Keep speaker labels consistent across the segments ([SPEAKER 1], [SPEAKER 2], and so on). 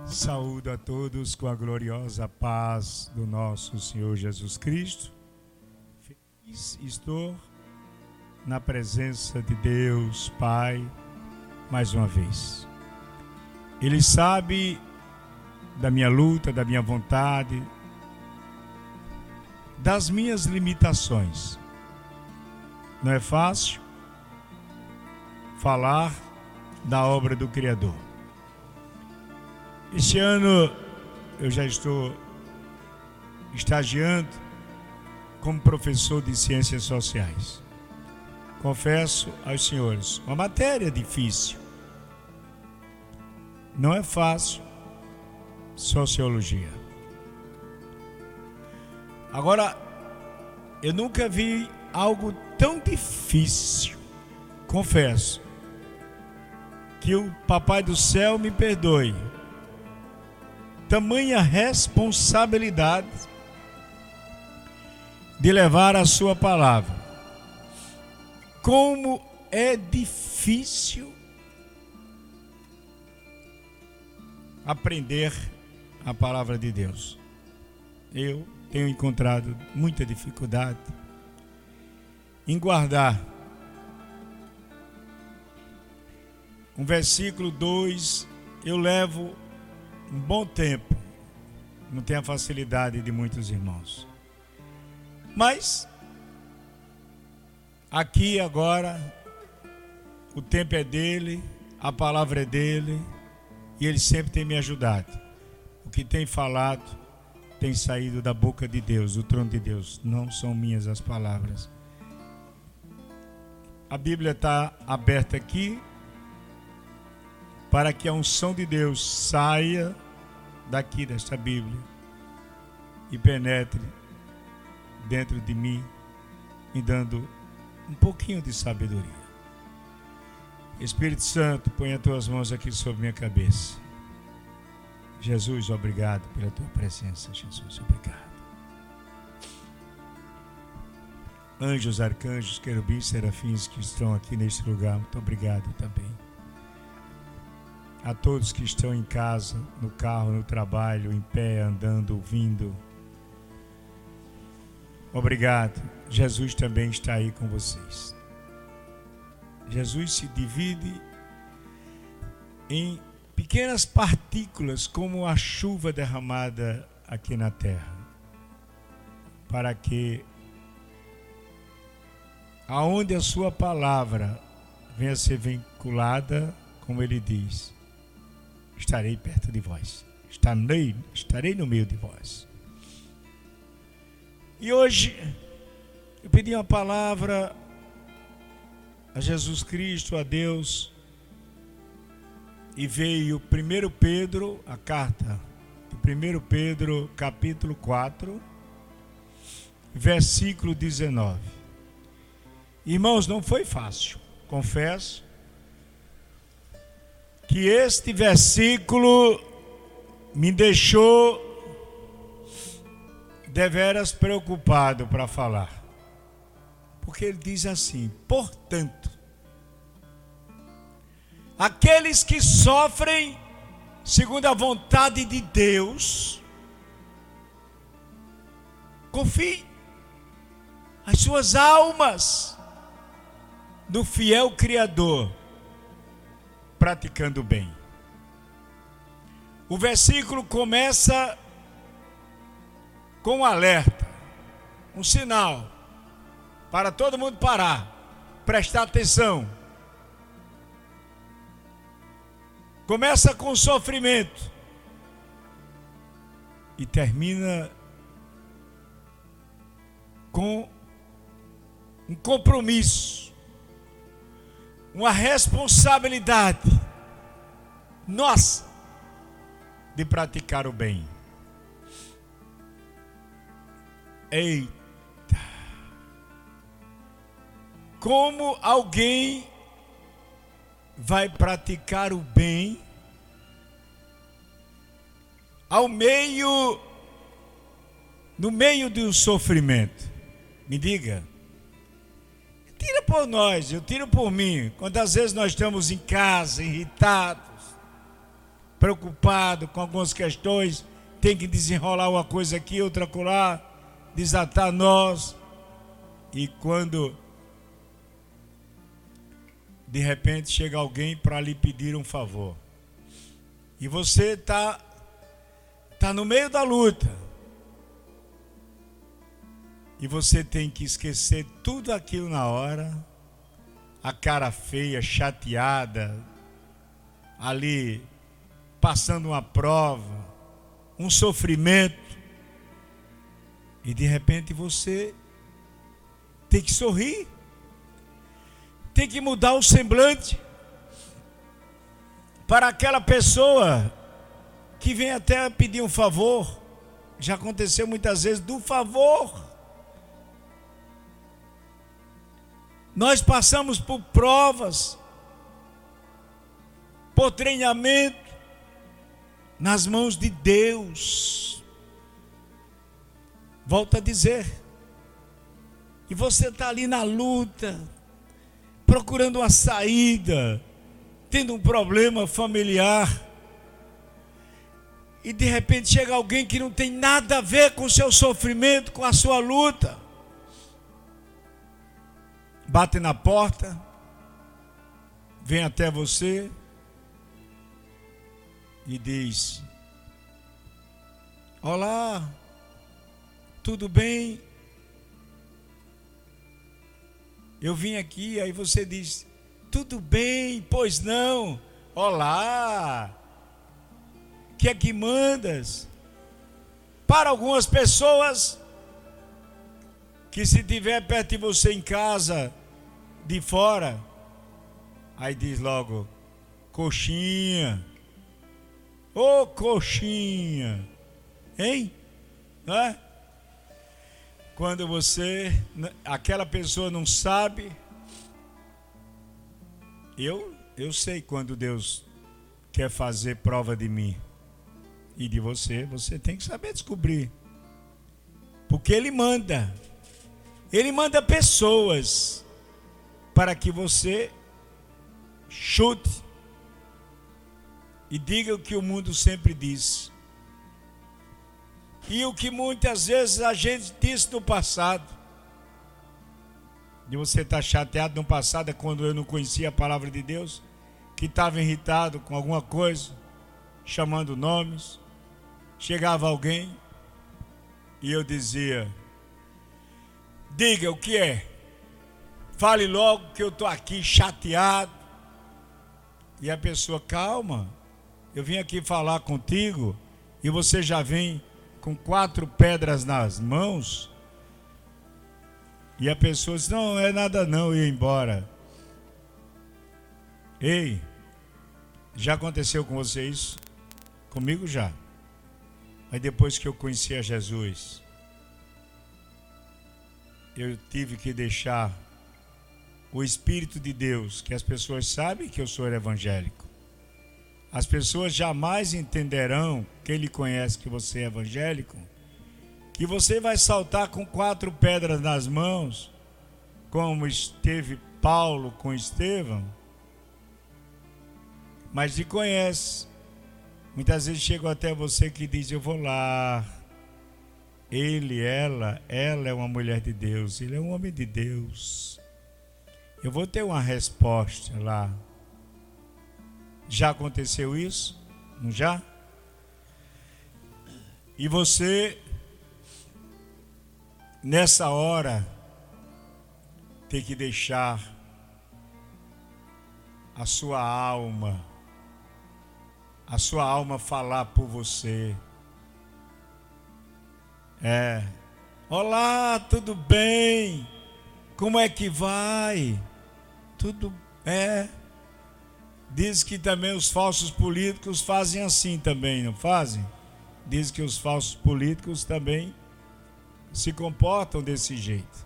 [SPEAKER 1] Saúdo a todos com a gloriosa paz do nosso Senhor Jesus Cristo. Feliz estou na presença de Deus Pai mais uma vez. Ele sabe da minha luta, da minha vontade, das minhas limitações. Não é fácil falar da obra do Criador. Este ano eu já estou estagiando como professor de Ciências Sociais. Confesso aos senhores, uma matéria difícil. Não é fácil, Sociologia. Agora, eu nunca vi algo tão difícil, confesso, que o Papai do Céu me perdoe. Tamanha responsabilidade de levar a sua palavra. Como é difícil aprender a palavra de Deus. Eu tenho encontrado muita dificuldade em guardar. Um versículo 2, eu levo um bom tempo, não tenho a facilidade de muitos irmãos. Mas, aqui agora, o tempo é dele, a palavra é dele, e ele sempre tem me ajudado. O que tem falado tem saído da boca de Deus, do trono de Deus, não são minhas as palavras. A Bíblia está aberta aqui, para que a unção de Deus saia daqui desta Bíblia e penetre dentro de mim, me dando um pouquinho de sabedoria. Espírito Santo, põe as tuas mãos aqui sobre minha cabeça. Jesus, obrigado pela tua presença, Jesus, obrigado. Anjos, arcanjos, querubins, serafins que estão aqui neste lugar, muito obrigado também. A todos que estão em casa, no carro, no trabalho, em pé, andando, ouvindo. Obrigado. Jesus também está aí com vocês. Jesus se divide em pequenas partículas, como a chuva derramada aqui na terra, para que aonde a sua palavra venha a ser vinculada, como ele diz, estarei perto de vós, estarei no meio de vós. E hoje eu pedi uma palavra a Jesus Cristo, a Deus, e veio 1 Pedro, a carta de 1 Pedro, capítulo 4, versículo 19. Irmãos, não foi fácil, confesso, que este versículo me deixou deveras preocupado para falar. Porque ele diz assim: portanto, aqueles que sofrem segundo a vontade de Deus, confiem as suas almas no fiel Criador, praticando o bem. O versículo começa com um alerta, um sinal, para todo mundo parar, prestar atenção. Começa com sofrimento e termina com um compromisso, uma responsabilidade nossa de praticar o bem. Eita! Como alguém vai praticar o bem no meio do sofrimento? Me diga. Tira por nós, eu tiro por mim. Quantas vezes nós estamos em casa, irritados, preocupado com algumas questões, tem que desenrolar uma coisa aqui, outra acolá, desatar nós. E quando de repente chega alguém para lhe pedir um favor, e você tá no meio da luta, e você tem que esquecer tudo aquilo na hora, a cara feia, chateada, ali passando uma prova, um sofrimento, e de repente você tem que sorrir, tem que mudar o semblante para aquela pessoa que vem até pedir um favor. Já aconteceu muitas vezes do favor. Nós passamos por provas, por treinamento, nas mãos de Deus. Volto a dizer, e você está ali na luta, procurando uma saída, tendo um problema familiar, e de repente chega alguém que não tem nada a ver com o seu sofrimento, com a sua luta, bate na porta, vem até você e diz: olá, tudo bem? Eu vim aqui. Aí você diz: tudo bem, pois não? Olá, que é que mandas? Para algumas pessoas, que se tiver perto de você em casa, de fora, aí diz logo: coxinha. Ô coxinha, hein? Não é? Quando aquela pessoa não sabe, eu sei quando Deus quer fazer prova de mim e de você. Você tem que saber descobrir, porque Ele manda pessoas para que você chute e diga o que o mundo sempre diz, e o que muitas vezes a gente disse no passado. E você está chateado no passado, é quando eu não conhecia a palavra de Deus, que estava irritado com alguma coisa, chamando nomes. Chegava alguém e eu dizia: diga o que é, fale logo que eu estou aqui chateado. E a pessoa: calma, eu vim aqui falar contigo e você já vem com 4 pedras nas mãos. E a pessoa diz: não é nada não, ia embora. Ei, já aconteceu com você isso? Comigo já. Mas depois que eu conheci a Jesus, eu tive que deixar o Espírito de Deus, que as pessoas sabem que eu sou evangélico. As pessoas jamais entenderão, quem lhe conhece, que você é evangélico, que você vai saltar com 4 pedras nas mãos, como esteve Paulo com Estevão. Mas lhe conhece. Muitas vezes chegam até você que diz: eu vou lá. Ela é uma mulher de Deus, ele é um homem de Deus. Eu vou ter uma resposta lá. Já aconteceu isso? Não já? E você, nessa hora, tem que deixar a sua alma falar por você. Olá, tudo bem? Como é que vai? Tudo Diz que também os falsos políticos fazem assim também, não fazem? Diz que os falsos políticos também se comportam desse jeito.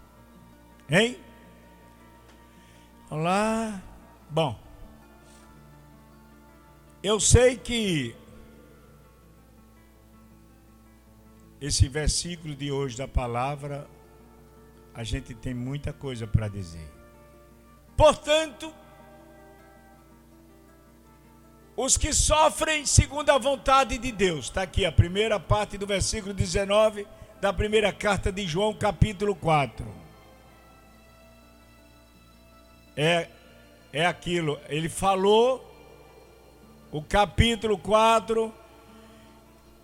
[SPEAKER 1] Hein? Olá. Bom, eu sei que esse versículo de hoje da palavra, a gente tem muita coisa para dizer. Portanto, Os que sofrem segundo a vontade de Deus. Está aqui a primeira parte do versículo 19 da primeira carta de João, capítulo 4. É aquilo, ele falou, o capítulo 4,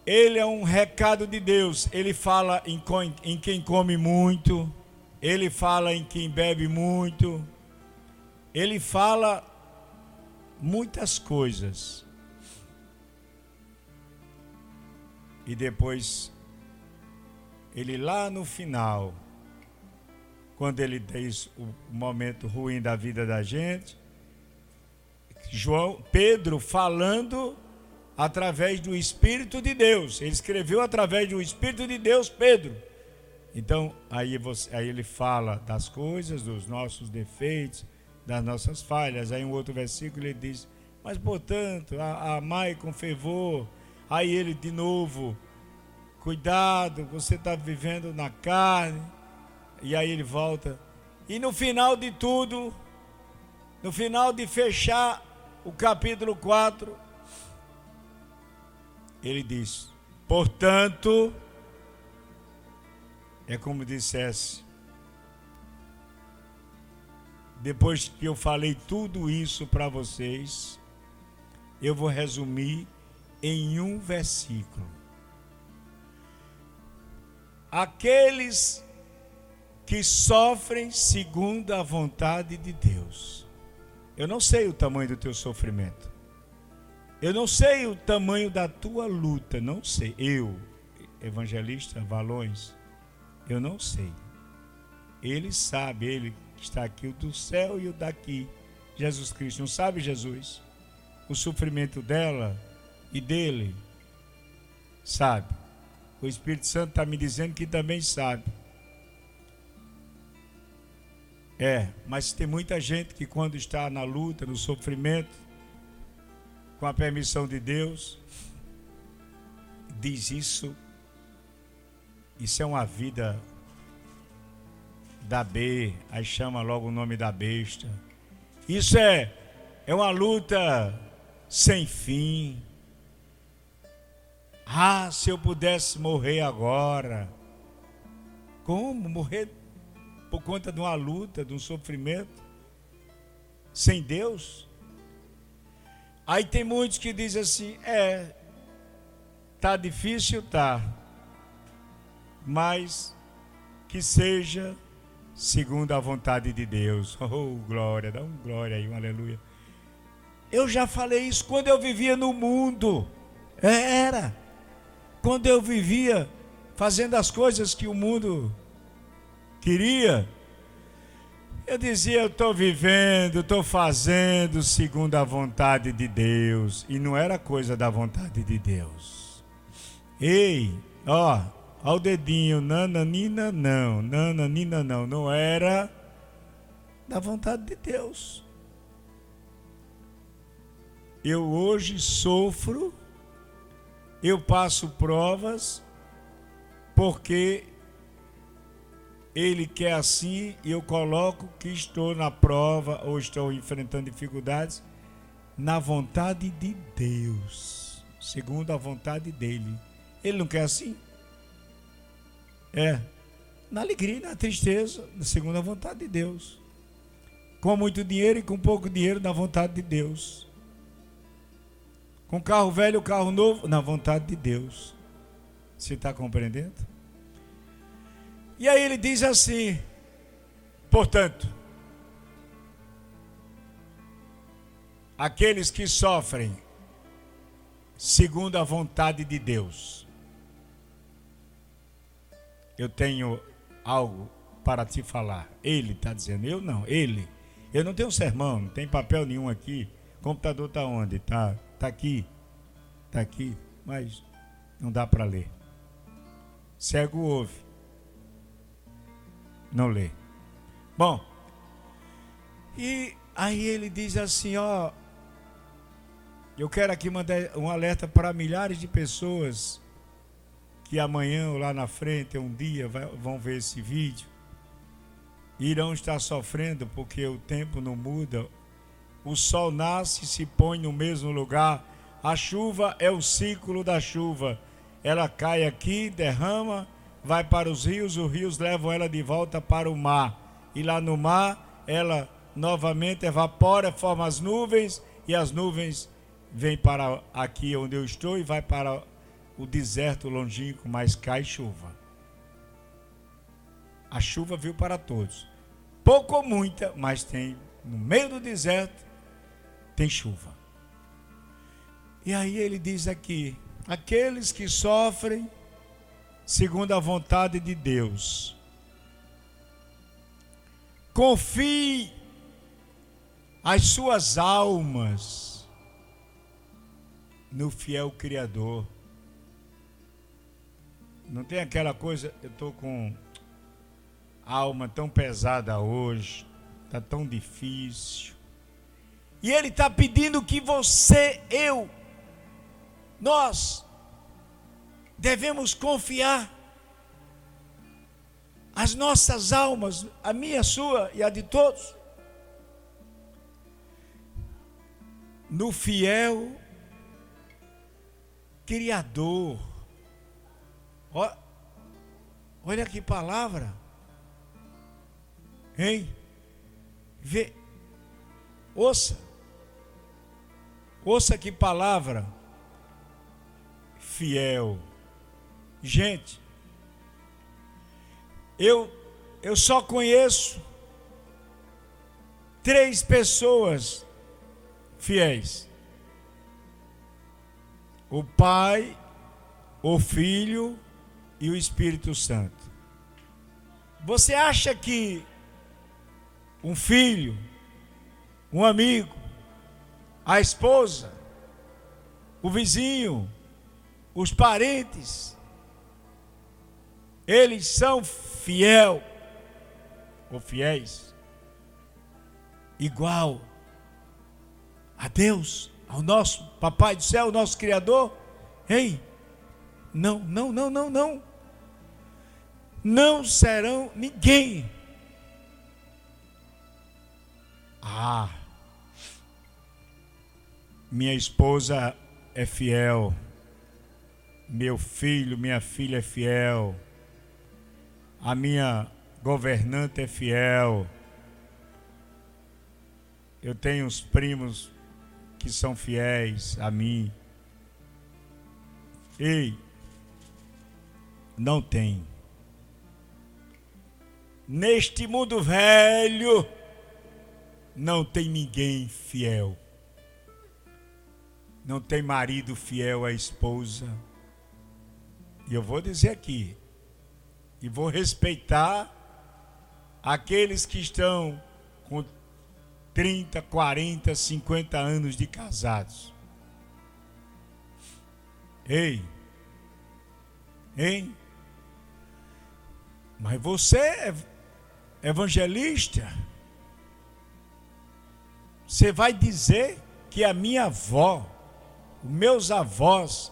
[SPEAKER 1] ele é um recado de Deus. Ele fala em quem come muito, ele fala em quem bebe muito, ele fala muitas coisas. E depois, ele lá no final, quando ele diz o momento ruim da vida da gente, Pedro falando através do Espírito de Deus. Ele escreveu através do Espírito de Deus, Pedro. Então, aí ele fala das coisas, dos nossos defeitos, das nossas falhas. Aí um outro versículo ele diz, mas portanto, amai com fervor. Aí ele de novo, cuidado, você está vivendo na carne. E aí ele volta. E no final de tudo, no final de fechar o capítulo 4, ele diz, portanto, é como dissesse, depois que eu falei tudo isso para vocês, eu vou resumir em um versículo. Aqueles que sofrem segundo a vontade de Deus. Eu não sei o tamanho do teu sofrimento. Eu não sei o tamanho da tua luta. Não sei. Eu, evangelista Valões, eu não sei. Ele sabe, ele que está aqui, o do céu e o daqui. Jesus Cristo. Não sabe, Jesus? O sofrimento dela e dele. Sabe. O Espírito Santo está me dizendo que também sabe. Mas tem muita gente que quando está na luta, no sofrimento, com a permissão de Deus, diz isso é uma vida da B, aí chama logo o nome da besta. Isso é uma luta sem fim. Se eu pudesse morrer agora. Como morrer por conta de uma luta, de um sofrimento, sem Deus? Aí tem muitos que dizem assim, tá difícil, tá, mas que seja segundo a vontade de Deus. Oh, glória, dá um glória aí, um aleluia. Eu já falei isso quando eu vivia no mundo, quando eu vivia fazendo as coisas que o mundo queria, eu dizia, eu estou vivendo, estou fazendo segundo a vontade de Deus, e não era coisa da vontade de Deus. Ó o dedinho, nananina não, não era da vontade de Deus. Eu hoje sofro, eu passo provas, porque Ele quer assim, e eu coloco que estou na prova ou estou enfrentando dificuldades na vontade de Deus, segundo a vontade dele. Ele não quer assim? Na alegria e na tristeza, segundo a vontade de Deus. Com muito dinheiro e com pouco dinheiro, na vontade de Deus. Com carro velho ou carro novo, na vontade de Deus. Você está compreendendo? E aí ele diz assim, portanto, aqueles que sofrem segundo a vontade de Deus. Eu tenho algo para te falar. Ele está dizendo, eu não, ele. Eu não tenho sermão, não tem papel nenhum aqui. O computador está onde? Está aqui. Está aqui, mas não dá para ler. Cego ouve, não lê. Bom, e aí ele diz assim, eu quero aqui mandar um alerta para milhares de pessoas que amanhã ou lá na frente, um dia, vão ver esse vídeo, irão estar sofrendo porque o tempo não muda o sol nasce e se põe no mesmo lugar. A chuva é o ciclo da chuva. Ela cai aqui, derrama, vai para os rios levam ela de volta para o mar. E lá no mar, ela novamente evapora, forma as nuvens, e as nuvens vêm para aqui onde eu estou e vai para o deserto longínquo, mas cai chuva. A chuva veio para todos. Pouco ou muita, mas tem, no meio do deserto, tem chuva. E aí ele diz aqui, aqueles que sofrem segundo a vontade de Deus, confie as suas almas no fiel Criador. Não tem aquela coisa, eu estou com a alma tão pesada hoje, está tão difícil. E ele está pedindo que você, nós devemos confiar as nossas almas, a minha, a sua e a de todos, no fiel Criador. Olha que palavra, hein? Ouça que palavra, fiel. Gente, eu só conheço 3 pessoas fiéis: o Pai, o Filho e o Espírito Santo. Você acha que um filho, um amigo, a esposa, o vizinho, os parentes, eles são fiel ou fiéis igual a Deus, ao nosso Papai do céu, nosso Criador? Ei, não. Não serão ninguém. Minha esposa é fiel, meu filho, minha filha é fiel, a minha governante é fiel, eu tenho uns primos que são fiéis a mim. Ei, não tem. Neste mundo velho, não tem ninguém fiel. Não tem marido fiel à esposa. E eu vou dizer aqui, e vou respeitar aqueles que estão com 30, 40, 50 anos de casados. Ei, hein? Mas você é evangelista, você vai dizer que a minha avó, os meus avós,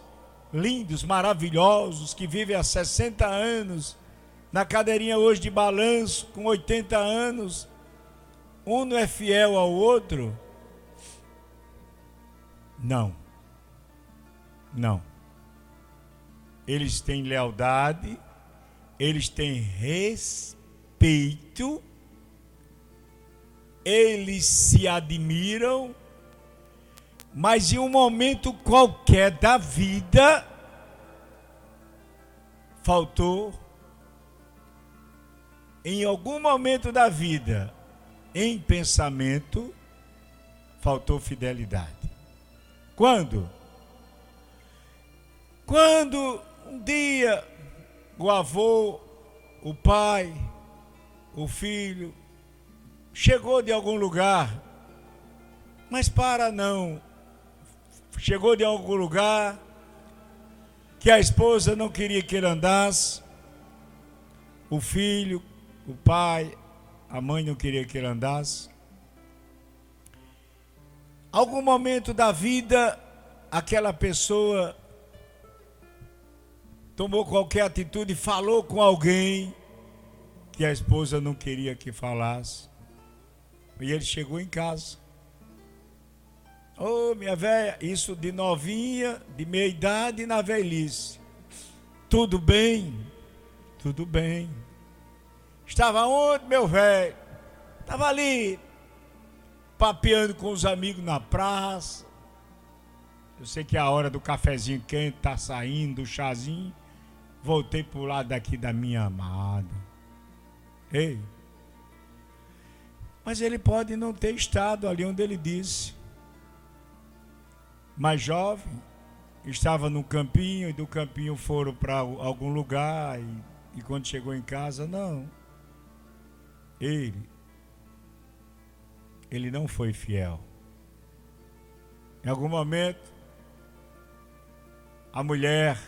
[SPEAKER 1] lindos, maravilhosos, que vivem há 60 anos, na cadeirinha hoje de balanço, com 80 anos, um não é fiel ao outro? Não. Eles têm lealdade, eles têm respeito, eles se admiram, mas em um momento qualquer da vida, faltou, em algum momento da vida, em pensamento, faltou fidelidade. Quando? Quando um dia o avô, o pai, o filho, chegou de algum lugar, mas chegou de algum lugar que a esposa não queria que ele andasse, o filho, o pai, a mãe não queria que ele andasse. Algum momento da vida, aquela pessoa tomou qualquer atitude, falou com alguém que a esposa não queria que falasse. E ele chegou em casa. Ô, minha velha, isso de novinha, de meia idade na velhice. Tudo bem? Tudo bem. Estava onde, meu velho? Estava ali, papeando com os amigos na praça. Eu sei que a hora do cafezinho quente tá saindo, do chazinho. Voltei pro lado daqui da minha amada. Ei. Mas ele pode não ter estado ali onde ele disse. Mais jovem, estava no campinho, e do campinho foram para algum lugar, e quando chegou em casa, não. Ele não foi fiel. Em algum momento, a mulher,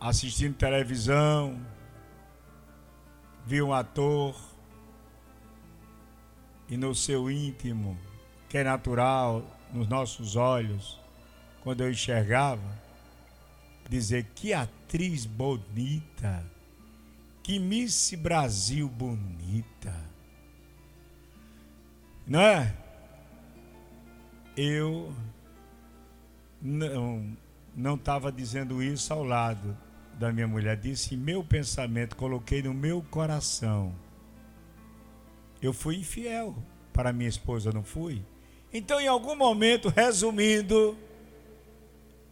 [SPEAKER 1] assistindo televisão, viu um ator, e no seu íntimo, que é natural nos nossos olhos, quando eu enxergava, dizer: que atriz bonita, que Miss Brasil bonita, não é? Eu não estava dizendo isso ao lado da minha mulher. Disse em meu pensamento, coloquei no meu coração. Eu fui infiel para minha esposa, não fui? Então, em algum momento, resumindo,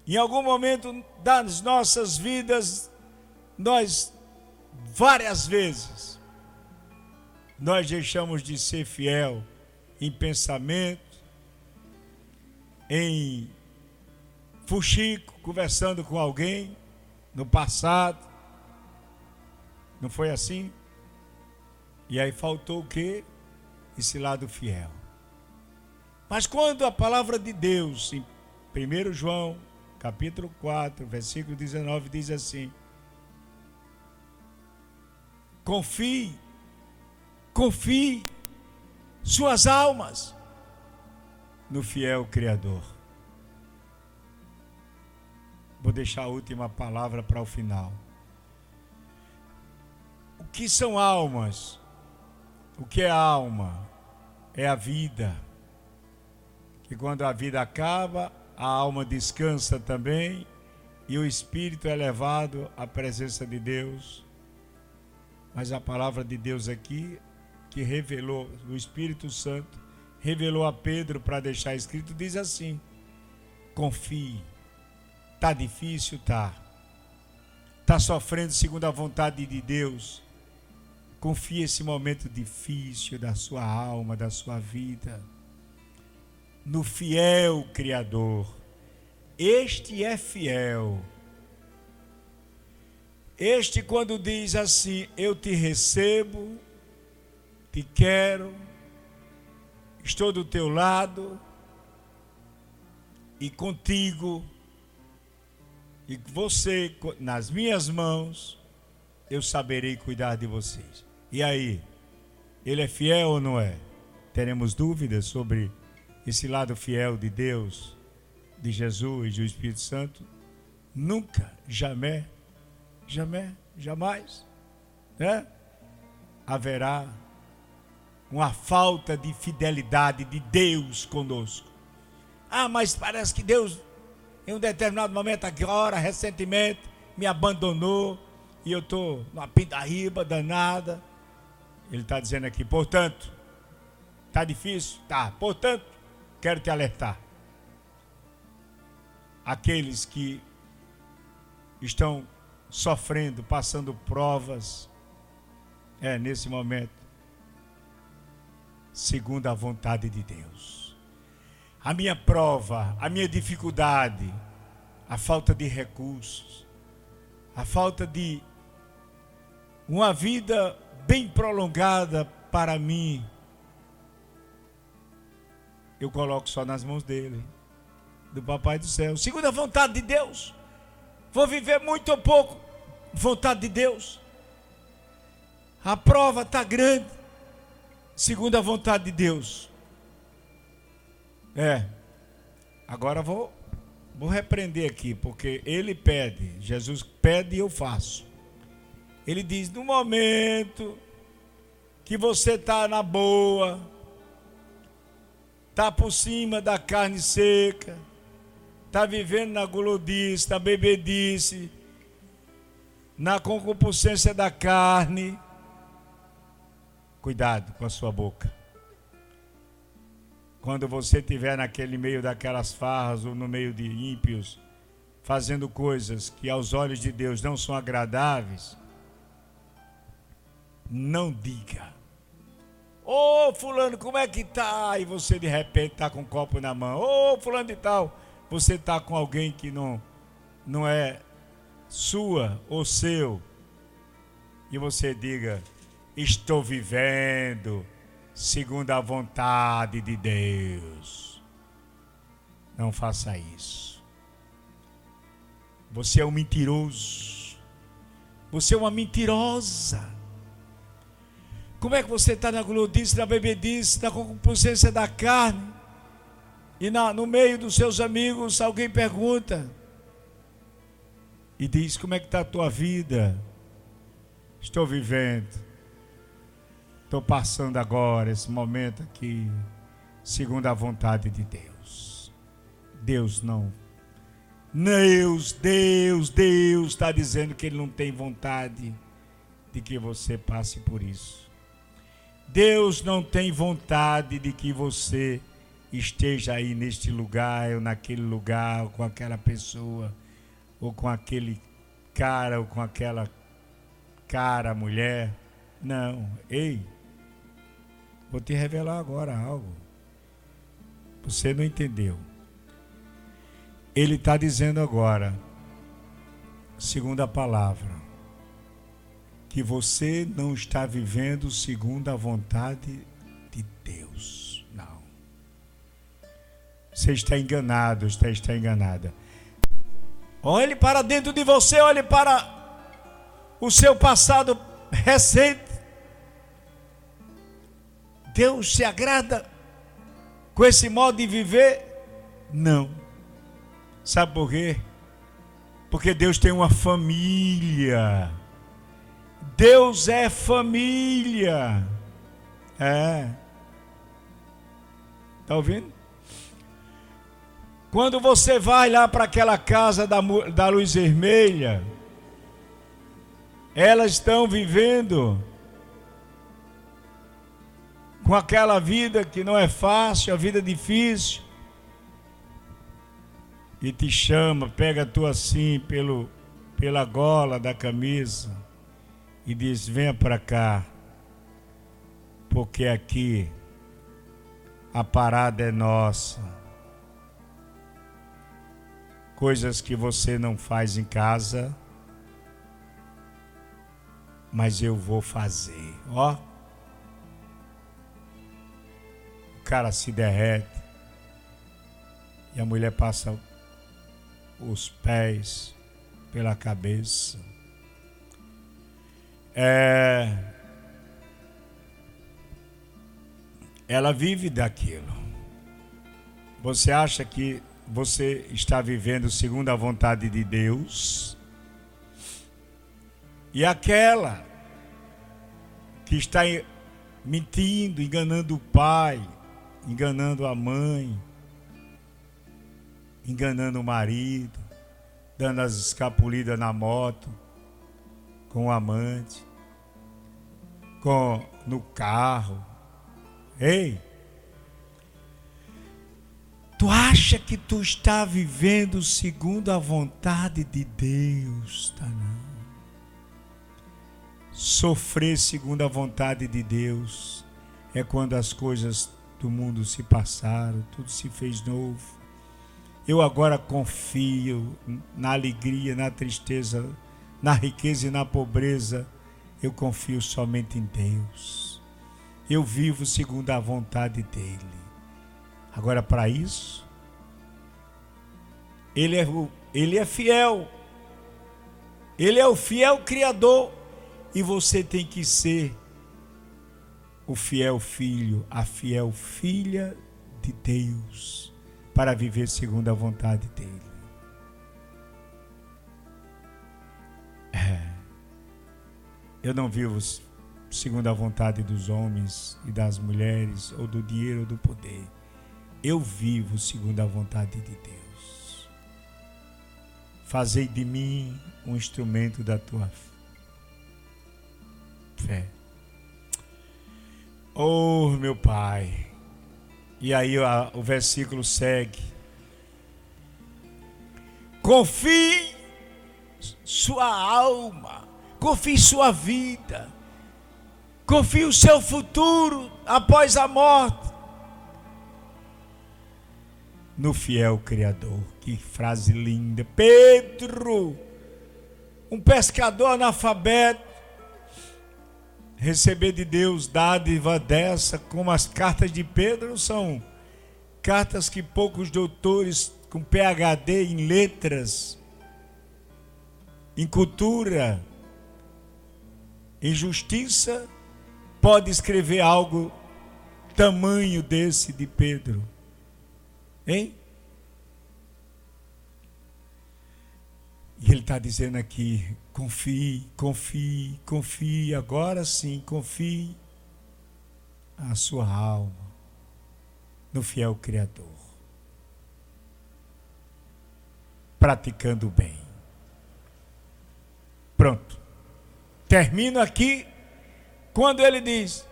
[SPEAKER 1] em algum momento das nossas vidas, nós, várias vezes, nós deixamos de ser fiel em pensamento, em fuxico, conversando com alguém no passado. Não foi assim? E aí faltou o quê? Esse lado fiel. Mas quando a palavra de Deus, em 1 João, capítulo 4, versículo 19, diz assim: confie suas almas no fiel Criador. Vou deixar a última palavra para o final. O que são almas? O que é alma? É a vida. Que quando a vida acaba, a alma descansa também, e o espírito é levado à presença de Deus. Mas a palavra de Deus aqui, que revelou, o Espírito Santo revelou a Pedro para deixar escrito, diz assim: confie. Tá difícil? Tá sofrendo segundo a vontade de Deus? Confie esse momento difícil da sua alma, da sua vida, no fiel Criador. Este é fiel. Este, quando diz assim: eu te recebo, te quero, estou do teu lado e contigo, e você nas minhas mãos, eu saberei cuidar de vocês. E aí, ele é fiel ou não é? Teremos dúvidas sobre esse lado fiel de Deus, de Jesus e do Espírito Santo? Nunca, jamais, né? Haverá uma falta de fidelidade de Deus conosco. Ah, mas parece que Deus, em um determinado momento, agora, recentemente, me abandonou e eu estou numa pindaíba danada. Ele está dizendo aqui: portanto, está difícil? Tá. Portanto, quero te alertar. Aqueles que estão sofrendo, passando provas, nesse momento, segundo a vontade de Deus. A minha prova, a minha dificuldade, a falta de recursos, a falta de uma vida bem prolongada para mim, eu coloco só nas mãos dele, do Papai do Céu. Segundo a vontade de Deus, vou viver muito ou pouco, vontade de Deus. A prova está grande, segundo a vontade de Deus. Agora vou repreender aqui, porque ele pede, Jesus pede e eu faço. Ele diz: no momento que você está na boa, está por cima da carne seca, está vivendo na gulodice, na bebedice, na concupiscência da carne, cuidado com a sua boca. Quando você estiver naquele meio daquelas farras ou no meio de ímpios, fazendo coisas que aos olhos de Deus não são agradáveis, não diga: ô fulano, como é que tá? E você de repente está com um copo na mão. Ô fulano de tal, você está com alguém que não é sua ou seu. E você diga: estou vivendo segundo a vontade de Deus. Não faça isso. Você é um mentiroso. Você é uma mentirosa. Como é que você está na gloridice, na bebedice, na concupiscência da carne, e no meio dos seus amigos alguém pergunta e diz: como é que está a tua vida? Estou vivendo. Estou passando agora esse momento aqui, segundo a vontade de Deus. Deus está dizendo que Ele não tem vontade de que você passe por isso. Deus não tem vontade de que você esteja aí neste lugar ou naquele lugar, ou com aquela pessoa, ou com aquele cara, ou com aquela cara, mulher. Não, ei, vou te revelar agora algo. Você não entendeu. Ele está dizendo agora, segundo a palavra, que você não está vivendo segundo a vontade de Deus. Não. Você está enganado, está enganada. Olhe para dentro de você, olhe para o seu passado recente. Deus se agrada com esse modo de viver? Não. Sabe por quê? Porque Deus tem uma família. Deus é família. Está ouvindo? Quando você vai lá para aquela casa da luz vermelha, elas estão vivendo com aquela vida que não é fácil, a vida difícil, e te chama, pega tu assim pela gola da camisa e diz: venha para cá, porque aqui a parada é nossa. Coisas que você não faz em casa, mas eu vou fazer. Ó, o cara se derrete e a mulher passa os pés pela cabeça. Ela vive daquilo. Você acha que você está vivendo segundo a vontade de Deus? E aquela que está mentindo, enganando o pai, enganando a mãe, enganando o marido, dando as escapulidas na moto, com o amante, no carro. Ei, tu acha que tu está vivendo segundo a vontade de Deus? Tá não. Sofrer segundo a vontade de Deus é quando as coisas do mundo se passaram, tudo se fez novo. Eu agora confio na alegria, na tristeza, na riqueza e na pobreza. Eu confio somente em Deus. Eu vivo segundo a vontade dEle. Agora, para isso, Ele é fiel. Ele é o fiel Criador. E você tem que ser o fiel filho, a fiel filha de Deus, para viver segundo a vontade dEle. Eu não vivo segundo a vontade dos homens e das mulheres, ou do dinheiro ou do poder. eu vivo segundo a vontade de Deus. Fazei de mim um instrumento da tua fé. Oh, meu Pai. E aí o versículo segue. Confie sua alma, confie sua vida, confie o seu futuro após a morte no fiel Criador. Que frase linda. Pedro, um pescador analfabeto, receber de Deus dádiva dessa, como as cartas de Pedro são cartas que poucos doutores com PhD em letras, em cultura, em justiça, pode escrever algo tamanho desse de Pedro, hein? E ele está dizendo aqui, confie, confie, confie, agora sim, confie a sua alma no fiel Criador, praticando o bem. Pronto. Termino aqui quando ele diz,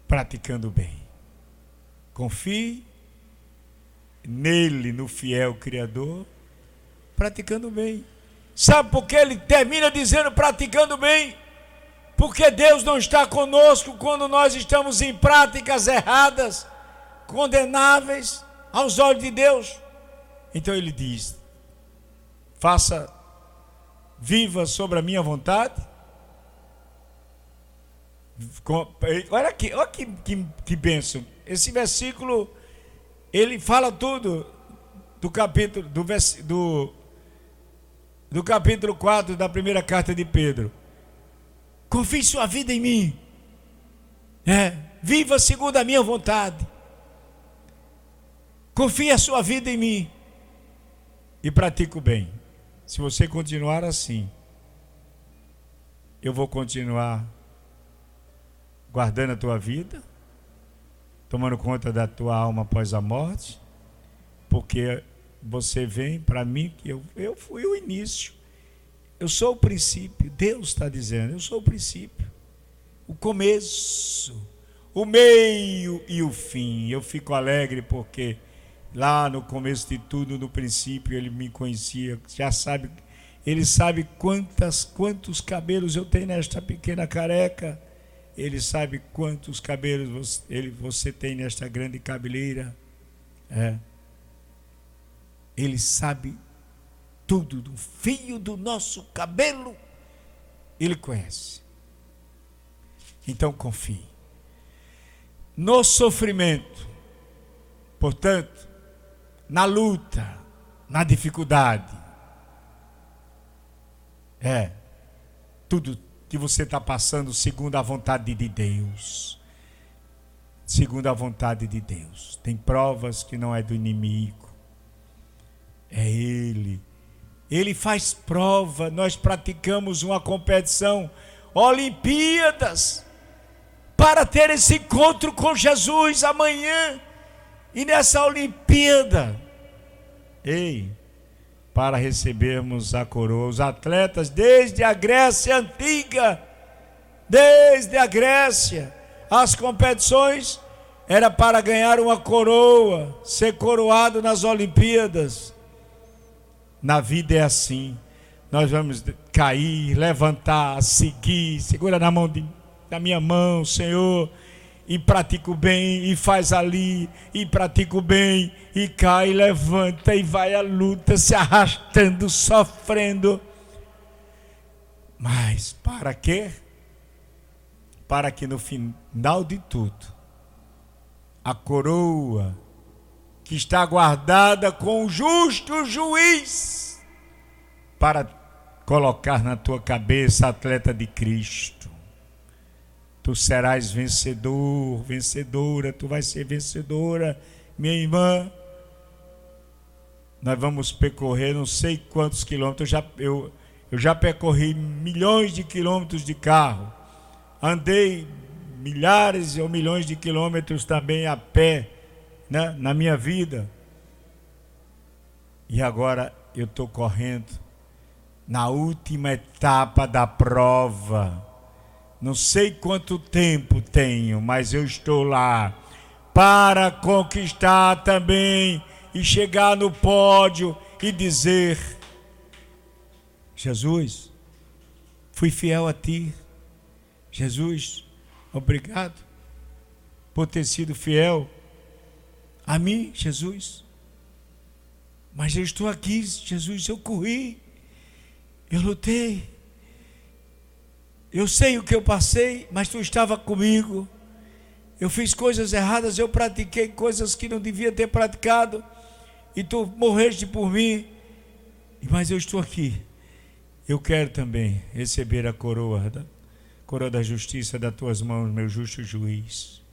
[SPEAKER 1] praticando o bem. Confie nele, no fiel Criador, praticando o bem. Sabe por que ele termina dizendo praticando o bem? Porque Deus não está conosco quando nós estamos em práticas erradas, condenáveis aos olhos de Deus. Então ele diz, viva sobre a minha vontade. Olha aqui, olha que bênção. Esse versículo, ele fala tudo do capítulo, do capítulo 4 da primeira carta de Pedro. Confie sua vida em mim. Viva segundo a minha vontade. Confie a sua vida em mim. E pratique o bem. Se você continuar assim, eu vou continuar guardando a tua vida, tomando conta da tua alma após a morte, porque você vem para mim que eu fui o início, eu sou o princípio. Deus está dizendo, eu sou o princípio, o começo, o meio e o fim. Eu fico alegre porque lá no começo de tudo, no princípio, ele me conhecia, já sabe, ele sabe quantos cabelos eu tenho nesta pequena careca, ele sabe quantos cabelos você tem nesta grande cabeleira. Ele sabe tudo, do fio do nosso cabelo, ele conhece. Então confie. No sofrimento, portanto, na luta, na dificuldade, tudo que você está passando segundo a vontade de Deus, segundo a vontade de Deus. Tem provas que não é do inimigo, é Ele faz prova. Nós praticamos uma competição, Olimpíadas, para ter esse encontro com Jesus amanhã. E nessa Olimpíada, para recebermos a coroa, os atletas desde a Grécia antiga, as competições era para ganhar uma coroa, ser coroado nas Olimpíadas. Na vida é assim, nós vamos cair, levantar, seguir, segura na minha mão, Senhor, e pratica o bem, e faz ali, e pratica o bem, e cai, levanta, e vai à luta, se arrastando, sofrendo. Mas para quê? Para que no final de tudo, a coroa que está guardada com o justo juiz, para colocar na tua cabeça, atleta de Cristo. Tu serás vencedor, vencedora, tu vais ser vencedora, minha irmã. Nós vamos percorrer não sei quantos quilômetros, eu já percorri milhões de quilômetros de carro, andei milhares ou milhões de quilômetros também a pé, né, na minha vida. E agora eu estou correndo na última etapa da prova. Não sei quanto tempo tenho, mas eu estou lá para conquistar também e chegar no pódio e dizer: Jesus, fui fiel a ti. Jesus, obrigado por ter sido fiel a mim, Jesus. Mas eu estou aqui, Jesus, eu corri, eu lutei, eu sei o que eu passei, mas tu estava comigo. Eu fiz coisas erradas, eu pratiquei coisas que não devia ter praticado, e tu morreste por mim, mas eu estou aqui. Eu quero também receber a coroa da justiça das tuas mãos, meu justo juiz.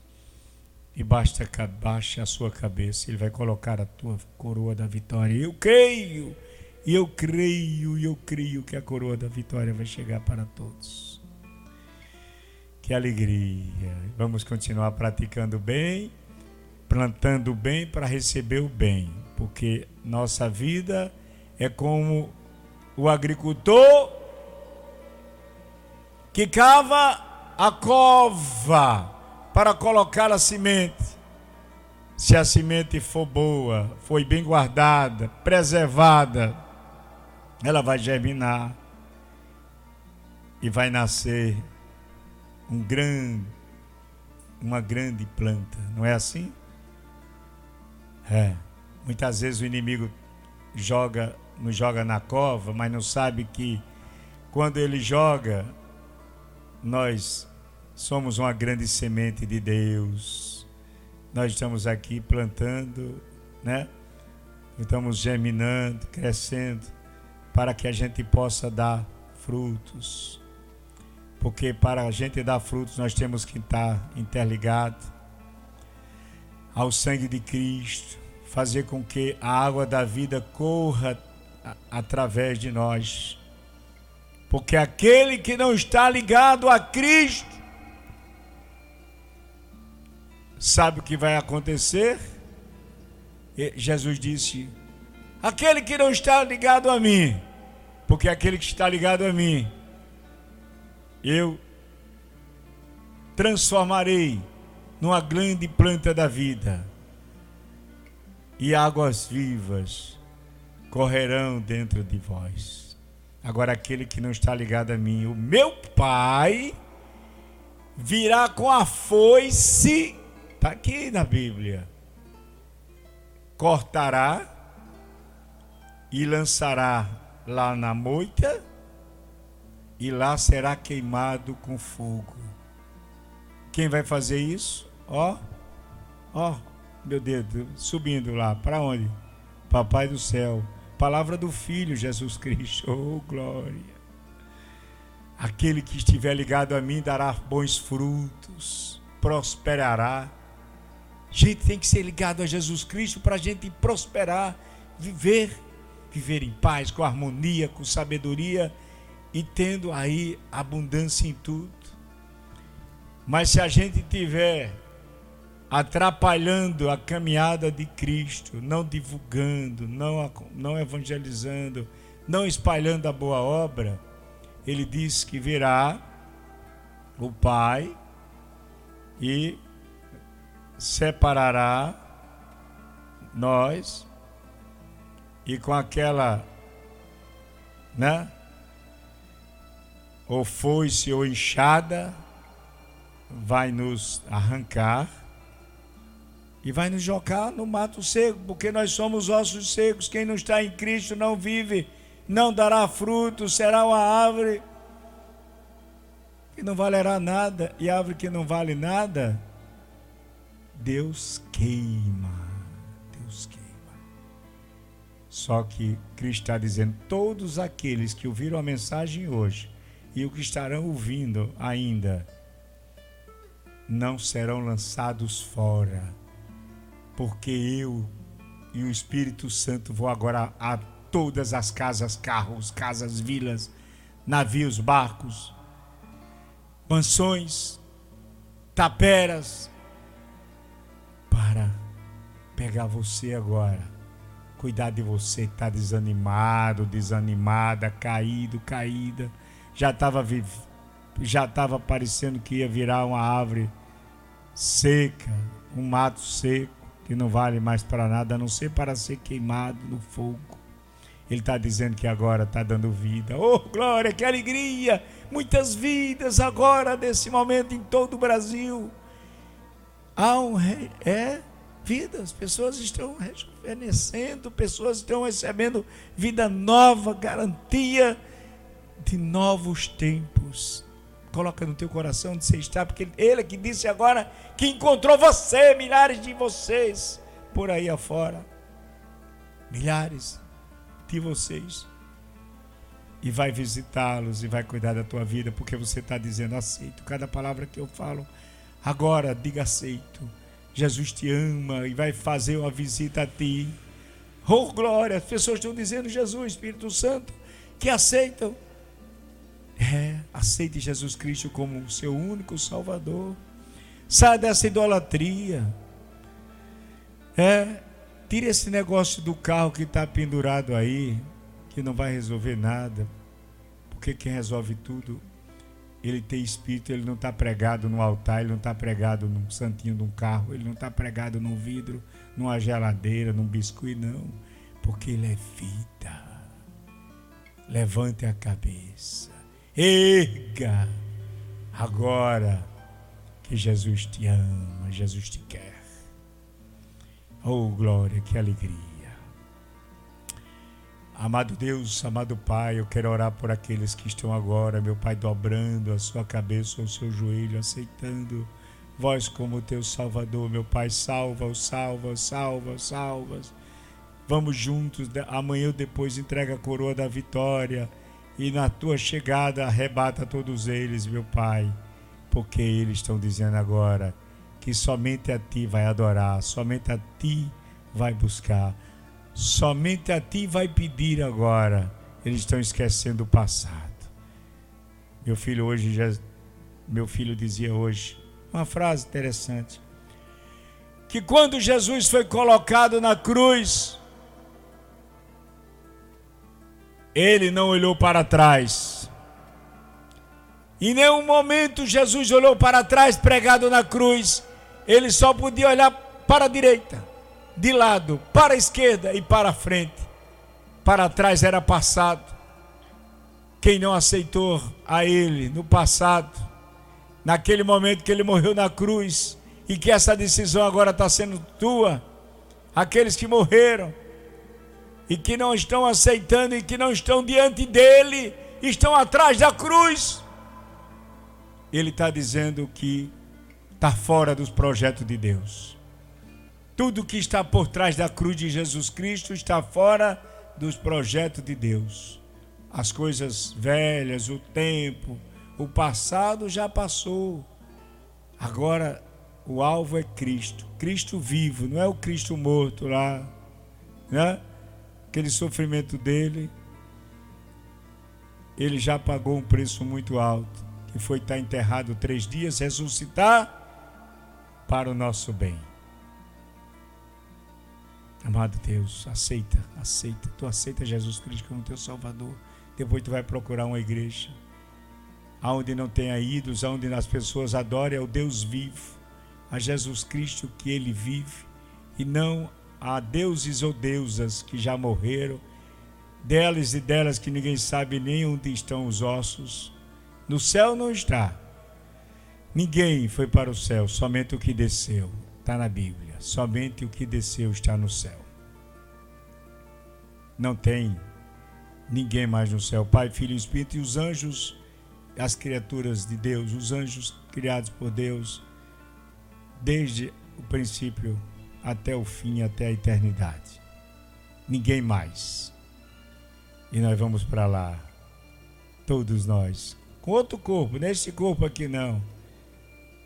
[SPEAKER 1] E baixe a sua cabeça, ele vai colocar a tua coroa da vitória. Eu creio que a coroa da vitória vai chegar para todos. Que alegria! Vamos continuar praticando bem, plantando bem para receber o bem, porque nossa vida é como o agricultor que cava a cova para colocar a semente. Se a semente for boa, foi bem guardada, preservada, ela vai germinar e vai nascer uma grande planta, não é assim? Muitas vezes o inimigo nos joga na cova, mas não sabe que quando ele joga, nós somos uma grande semente de Deus. Nós estamos aqui plantando, né? Estamos germinando, crescendo, para que a gente possa dar frutos. Porque para a gente dar frutos, nós temos que estar interligados ao sangue de Cristo, fazer com que a água da vida corra através de nós. Porque aquele que não está ligado a Cristo, sabe o que vai acontecer? Jesus disse: aquele que não está ligado a mim, porque aquele que está ligado a mim, eu transformarei numa grande planta da vida, e águas vivas correrão dentro de vós. Agora aquele que não está ligado a mim, o meu Pai virá com a foice, está aqui na Bíblia, cortará e lançará lá na moita, e lá será queimado com fogo. Quem vai fazer isso? Ó, meu dedo subindo lá, para onde? Papai do céu. Palavra do Filho Jesus Cristo. Oh, glória! Aquele que estiver ligado a mim dará bons frutos, prosperará. A gente tem que ser ligado a Jesus Cristo para a gente prosperar, viver em paz, com harmonia, com sabedoria e tendo aí abundância em tudo. Mas se a gente tiver atrapalhando a caminhada de Cristo, não divulgando, não evangelizando, não espalhando a boa obra, ele diz que virá o Pai e separará nós, e com aquela, né, ou foice ou enxada, vai nos arrancar e vai nos jogar no mato seco, porque nós somos ossos secos. Quem não está em Cristo não vive, não dará fruto, será uma árvore que não valerá nada. E árvore que não vale nada, Deus queima. Só que Cristo está dizendo: todos aqueles que ouviram a mensagem hoje e o que estarão ouvindo ainda, não serão lançados fora, porque eu e o Espírito Santo vou agora a todas as casas, carros, casas, vilas, navios, barcos, mansões, taperas, para pegar você agora, cuidar de você que está desanimado, desanimada, caído, caída. Já estava parecendo que ia virar uma árvore seca, um mato seco, que não vale mais para nada, a não ser para ser queimado no fogo. Ele está dizendo que agora está dando vida. Oh, glória, que alegria! Muitas vidas agora, nesse momento, em todo o Brasil. Vidas, pessoas estão rejuvenescendo, pessoas estão recebendo vida nova, garantia de novos tempos. Coloca no teu coração onde você está, porque Ele é que disse agora que encontrou você, milhares de vocês por aí afora. Milhares de vocês. E vai visitá-los e vai cuidar da tua vida, porque você está dizendo: aceito cada palavra que eu falo. Agora diga: aceito. Jesus te ama e vai fazer uma visita a ti. Oh, glória! As pessoas estão dizendo: Jesus, Espírito Santo, que aceitam. Aceite Jesus Cristo como o seu único Salvador. Saia dessa idolatria. Tire esse negócio do carro que está pendurado aí, que não vai resolver nada. Porque quem resolve tudo, Ele tem Espírito. Ele não está pregado no altar, Ele não está pregado num santinho de um carro, Ele não está pregado num vidro, numa geladeira, num biscuit, não. Porque Ele é vida. Levante a cabeça. Erga agora, que Jesus te ama, Jesus te quer. Oh, glória, que alegria. Amado Deus, amado Pai, eu quero orar por aqueles que estão agora, meu Pai, dobrando a sua cabeça ou o seu joelho, aceitando vós como teu Salvador. Meu Pai, salva-os, salva-os. Vamos juntos, amanhã ou depois entrega a coroa da vitória. E na tua chegada arrebata todos eles, meu Pai, porque eles estão dizendo agora que somente a Ti vai adorar, somente a Ti vai buscar, somente a Ti vai pedir agora. Eles estão esquecendo o passado. Meu filho dizia hoje uma frase interessante, que quando Jesus foi colocado na cruz, Ele não olhou para trás. Em nenhum momento Jesus olhou para trás pregado na cruz. Ele só podia olhar para a direita, de lado, para a esquerda e para a frente. Para trás era passado. Quem não aceitou a Ele no passado, naquele momento que Ele morreu na cruz, e que essa decisão agora está sendo tua, aqueles que morreram e que não estão aceitando e que não estão diante dele, estão atrás da cruz. Ele está dizendo que está fora dos projetos de Deus. Tudo que está por trás da cruz de Jesus Cristo está fora dos projetos de Deus. As coisas velhas, o tempo, o passado já passou. Agora o alvo é Cristo, Cristo vivo, não é o Cristo morto lá, né? Aquele sofrimento dele, ele já pagou um preço muito alto, que foi estar enterrado 3 dias, ressuscitar para o nosso bem. Amado Deus, aceita, tu aceita Jesus Cristo como teu Salvador. Depois tu vai procurar uma igreja, aonde não tenha ídolos, aonde as pessoas adorem ao Deus vivo, a Jesus Cristo que Ele vive, e não a deuses ou deusas que já morreram, delas e delas que ninguém sabe nem onde estão os ossos. No céu não está. Ninguém foi para o céu, somente o que desceu. Está na Bíblia. Somente o que desceu está no céu. Não tem ninguém mais no céu. Pai, Filho e Espírito, e os anjos, as criaturas de Deus, os anjos criados por Deus, desde o princípio até o fim, até a eternidade. Ninguém mais. E nós vamos para lá, todos nós, com outro corpo, nesse corpo aqui não.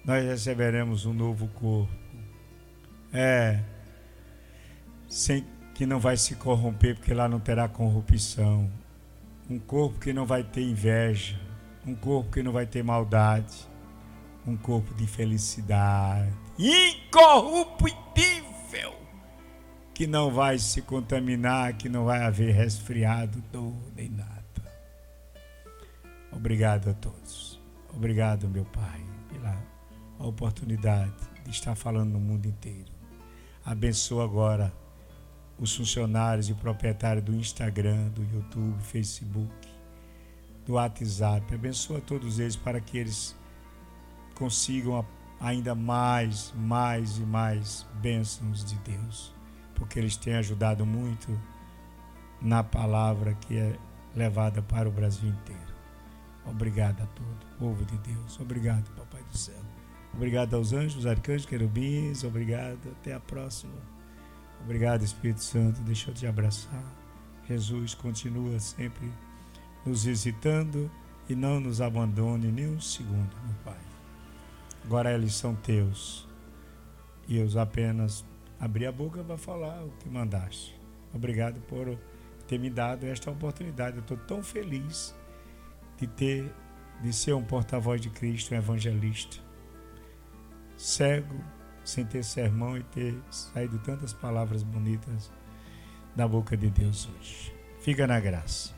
[SPEAKER 1] Nós receberemos um novo corpo. Sem que não vai se corromper, porque lá não terá corrupção. Um corpo que não vai ter inveja, um corpo que não vai ter maldade, um corpo de felicidade, incorruptível, que não vai se contaminar, que não vai haver resfriado, dor, nem nada. Obrigado a todos. Obrigado, meu Pai, pela oportunidade de estar falando no mundo inteiro. Abençoa agora os funcionários e proprietários do Instagram, do YouTube, Facebook, do WhatsApp. Abençoa todos eles para que eles consigam ainda mais e mais bênçãos de Deus, porque eles têm ajudado muito na palavra que é levada para o Brasil inteiro. Obrigado a todo povo de Deus. Obrigado, Papai do céu. Obrigado aos anjos, arcanjos, querubins. Obrigado. Até a próxima. Obrigado, Espírito Santo. Deixa eu te abraçar. Jesus continua sempre nos visitando e não nos abandone nem um segundo, meu Pai. Agora eles são teus e eu apenas abri a boca para falar o que mandaste. Obrigado por ter me dado esta oportunidade. Eu estou tão feliz de ser um porta-voz de Cristo, um evangelista, cego, sem ter sermão e ter saído tantas palavras bonitas da boca de Deus hoje. Fica na graça.